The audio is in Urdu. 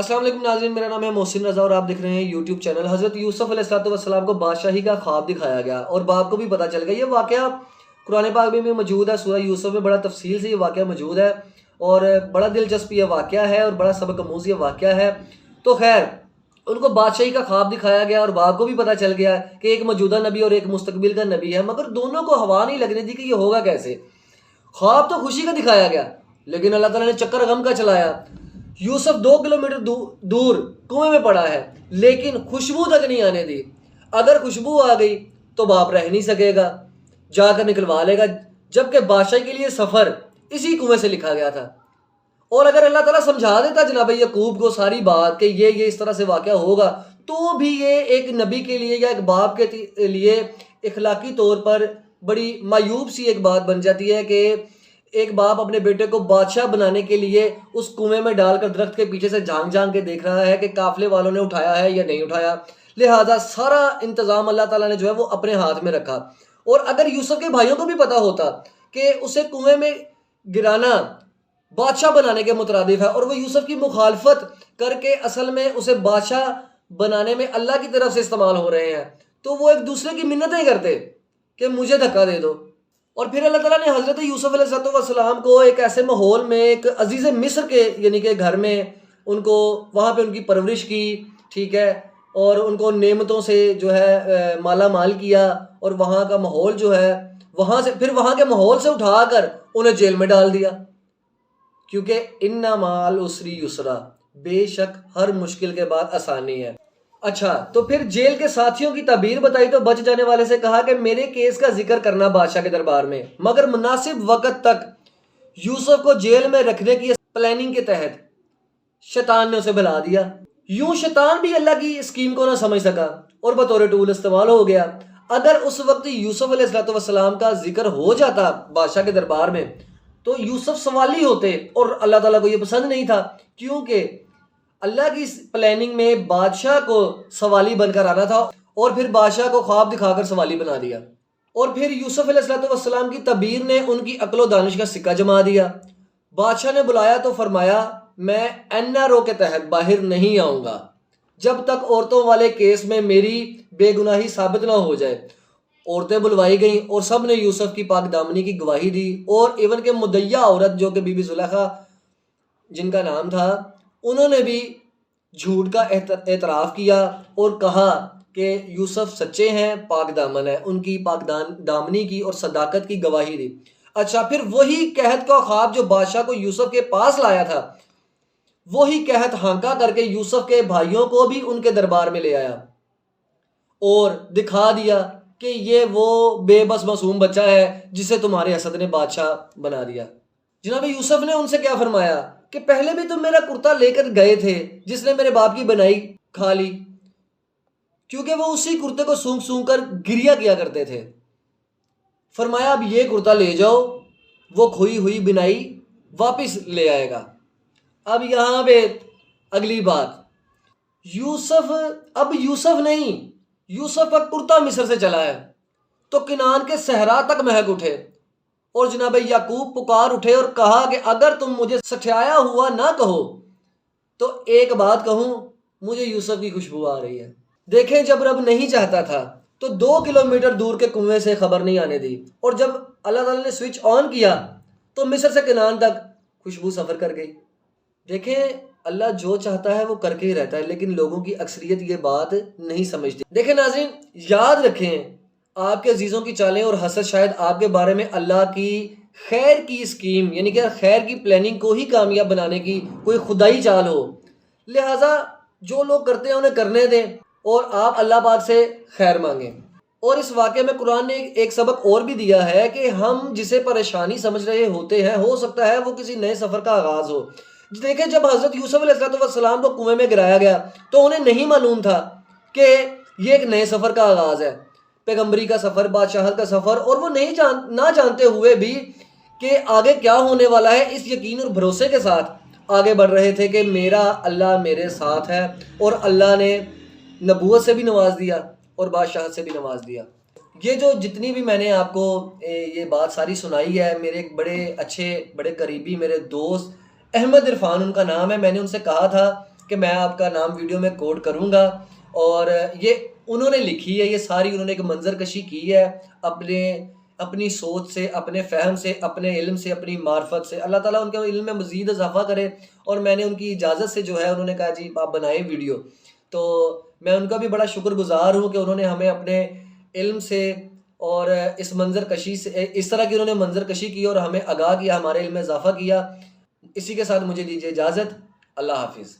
السلام علیکم ناظرین، میرا نام ہے محسن رضا اور آپ دیکھ رہے ہیں یوٹیوب چینل۔ حضرت یوسف علیہ السلام کو بادشاہی کا خواب دکھایا گیا اور باپ کو بھی پتہ چل گیا۔ یہ واقعہ قرآن پاک میں بھی موجود ہے، سورہ یوسف میں بڑا تفصیل سے یہ واقعہ موجود ہے اور بڑا دلچسپ یہ واقعہ ہے اور بڑا سبق آموز یہ واقعہ ہے۔ تو خیر، ان کو بادشاہی کا خواب دکھایا گیا اور باپ کو بھی پتہ چل گیا کہ ایک موجودہ نبی اور ایک مستقبل کا نبی ہے، مگر دونوں کو ہوا نہیں لگنے دی کہ یہ ہوگا کیسے۔ خواب تو خوشی کا دکھایا گیا لیکن اللہ تعالیٰ نے چکر غم کا چلایا۔ یوسف 2 کلومیٹر دور کنویں میں پڑا ہے لیکن خوشبو تک نہیں آنے دی۔ اگر خوشبو آ گئی تو باپ رہ نہیں سکے گا، جا کر نکلوا لے گا، جبکہ بادشاہی کے لیے سفر اسی کنویں سے لکھا گیا تھا۔ اور اگر اللہ تعالیٰ سمجھا دیتا جناب یعقوب کو ساری بات کہ یہ اس طرح سے واقعہ ہوگا، تو بھی یہ ایک نبی کے لیے یا ایک باپ کے لیے اخلاقی طور پر بڑی معیوب سی ایک بات بن جاتی ہے کہ ایک باپ اپنے بیٹے کو بادشاہ بنانے کے لیے اس کنویں میں ڈال کر درخت کے پیچھے سے جھانک کے دیکھ رہا ہے کہ قافلے والوں نے اٹھایا ہے یا نہیں اٹھایا۔ لہٰذا سارا انتظام اللہ تعالیٰ نے جو ہے وہ اپنے ہاتھ میں رکھا۔ اور اگر یوسف کے بھائیوں کو بھی پتا ہوتا کہ اسے کنویں میں گرانا بادشاہ بنانے کے مترادف ہے اور وہ یوسف کی مخالفت کر کے اصل میں اسے بادشاہ بنانے میں اللہ کی طرف سے استعمال ہو رہے ہیں، تو وہ ایک دوسرے کی منتیں کرتے کہ مجھے دھکا دے دو۔ اور پھر اللہ تعالیٰ نے حضرت یوسف علیہ السلام کو ایک ایسے ماحول میں، ایک عزیز مصر کے یعنی کہ گھر میں ان کو وہاں پہ ان کی پرورش کی، ٹھیک ہے، اور ان کو نعمتوں سے جو ہے مالا مال کیا، اور وہاں کا ماحول جو ہے وہاں کے ماحول سے اٹھا کر انہیں جیل میں ڈال دیا، کیونکہ ان مع العسر یسرا، بے شک ہر مشکل کے بعد آسانی ہے۔ اچھا، تو پھر جیل کے ساتھیوں کی تعبیر بتائی تو بچ جانے والے سے کہا کہ میرے کیس کا ذکر کرنا بادشاہ کے دربار میں، مگر مناسب وقت تک یوسف کو جیل میں رکھنے کی پلاننگ کے تحت شیطان نے اسے بھلا دیا۔ یوں شیطان بھی اللہ کی اسکیم کو نہ سمجھ سکا اور بطور ٹول استعمال ہو گیا۔ اگر اس وقت یوسف علیہ السلام کا ذکر ہو جاتا بادشاہ کے دربار میں تو یوسف سوالی ہوتے، اور اللہ تعالیٰ کو یہ پسند نہیں تھا، کیونکہ اللہ کی پلاننگ میں بادشاہ کو سوالی بن کر آنا تھا اور پھر بادشاہ کو خواب دکھا کر سوالی بنا دیا۔ اور پھر یوسف علیہ السلام کی تعبیر نے ان کی عقل و دانش کا سکہ جما دیا۔ بادشاہ نے بلایا تو فرمایا میں NRO کے تحت باہر نہیں آؤں گا جب تک عورتوں والے کیس میں میری بے گناہی ثابت نہ ہو جائے۔ عورتیں بلوائی گئیں اور سب نے یوسف کی پاک دامنی کی گواہی دی، اور ایون کہ مدعیہ عورت جو کہ بی بی زلیخا جن کا نام تھا، انہوں نے بھی جھوٹ کا اعتراف کیا اور کہا کہ یوسف سچے ہیں، پاک دامن ہے، ان کی پاک دامنی کی اور صداقت کی گواہی دی۔ اچھا، پھر وہی قحط کا خواب جو بادشاہ کو یوسف کے پاس لایا تھا، وہی قحط ہانکا کر کے یوسف کے بھائیوں کو بھی ان کے دربار میں لے آیا اور دکھا دیا کہ یہ وہ بے بس معصوم بچہ ہے جسے تمہارے حسد نے بادشاہ بنا دیا۔ جناب یوسف نے ان سے کیا فرمایا کہ پہلے بھی تم میرا کرتا لے کر گئے تھے جس نے میرے باپ کی بنائی کھا لی، کیونکہ وہ اسی کرتے کو سونگ سونگ کر گریا کیا کرتے تھے۔ فرمایا اب یہ کرتا لے جاؤ، وہ کھوئی ہوئی بنائی واپس لے آئے گا۔ اب یہاں پہ اگلی بات، یوسف نہیں، یوسف کا کرتا مصر سے چلا ہے تو کنعان کے صحرا تک مہک اٹھے، اور جناب یعقوب پکار اٹھے اور کہا کہ اگر تم مجھے سٹھایا ہوا نہ کہو تو ایک بات کہوں، مجھے یوسف کی خوشبو آ رہی ہے۔ دیکھیں، جب رب نہیں چاہتا تھا تو 2 کلومیٹر دور کے کنویں سے خبر نہیں آنے دی، اور جب اللہ تعالیٰ نے سوئچ آن کیا تو مصر سے کنعان تک خوشبو سفر کر گئی۔ دیکھیں، اللہ جو چاہتا ہے وہ کر کے ہی رہتا ہے، لیکن لوگوں کی اکثریت یہ بات نہیں سمجھتی۔ دیکھیں ناظرین، یاد رکھیں، آپ کے عزیزوں کی چالیں اور حسد شاید آپ کے بارے میں اللہ کی خیر کی اسکیم یعنی کہ خیر کی پلاننگ کو ہی کامیاب بنانے کی کوئی خدائی چال ہو، لہٰذا جو لوگ کرتے ہیں انہیں کرنے دیں اور آپ اللہ پاک سے خیر مانگیں۔ اور اس واقعے میں قرآن نے ایک سبق اور بھی دیا ہے کہ ہم جسے پریشانی سمجھ رہے ہوتے ہیں، ہو سکتا ہے وہ کسی نئے سفر کا آغاز ہو۔ دیکھیں، جب حضرت یوسف علیہ السلام کو کنویں میں گرایا گیا تو انہیں نہیں معلوم تھا کہ یہ ایک نئے سفر کا آغاز ہے، پیغمبری کا سفر، بادشاہت کا سفر، اور وہ نہ جانتے ہوئے بھی کہ آگے کیا ہونے والا ہے، اس یقین اور بھروسے کے ساتھ آگے بڑھ رہے تھے کہ میرا اللہ میرے ساتھ ہے، اور اللہ نے نبوت سے بھی نواز دیا اور بادشاہت سے بھی نواز دیا۔ یہ جو جتنی بھی میں نے آپ کو یہ بات ساری سنائی ہے، میرے ایک بڑے اچھے بڑے قریبی میرے دوست احمد عرفان ان کا نام ہے، میں نے ان سے کہا تھا کہ میں آپ کا نام ویڈیو میں کوٹ کروں گا، اور یہ انہوں نے لکھی ہے، یہ ساری انہوں نے ایک منظر کشی کی ہے اپنی سوچ سے، اپنے فہم سے، اپنے علم سے، اپنی معرفت سے۔ اللہ تعالیٰ ان کے علم میں مزید اضافہ کرے، اور میں نے ان کی اجازت سے جو ہے انہوں نے کہا جی آپ بنائیں ویڈیو، تو میں ان کا بھی بڑا شکر گزار ہوں کہ انہوں نے ہمیں اپنے علم سے اور اس منظر کشی سے، اس طرح کی انہوں نے منظر کشی کی اور ہمیں آگاہ کیا، ہمارے علم میں اضافہ کیا۔ اسی کے ساتھ مجھے دیجیے اجازت، اللہ حافظ۔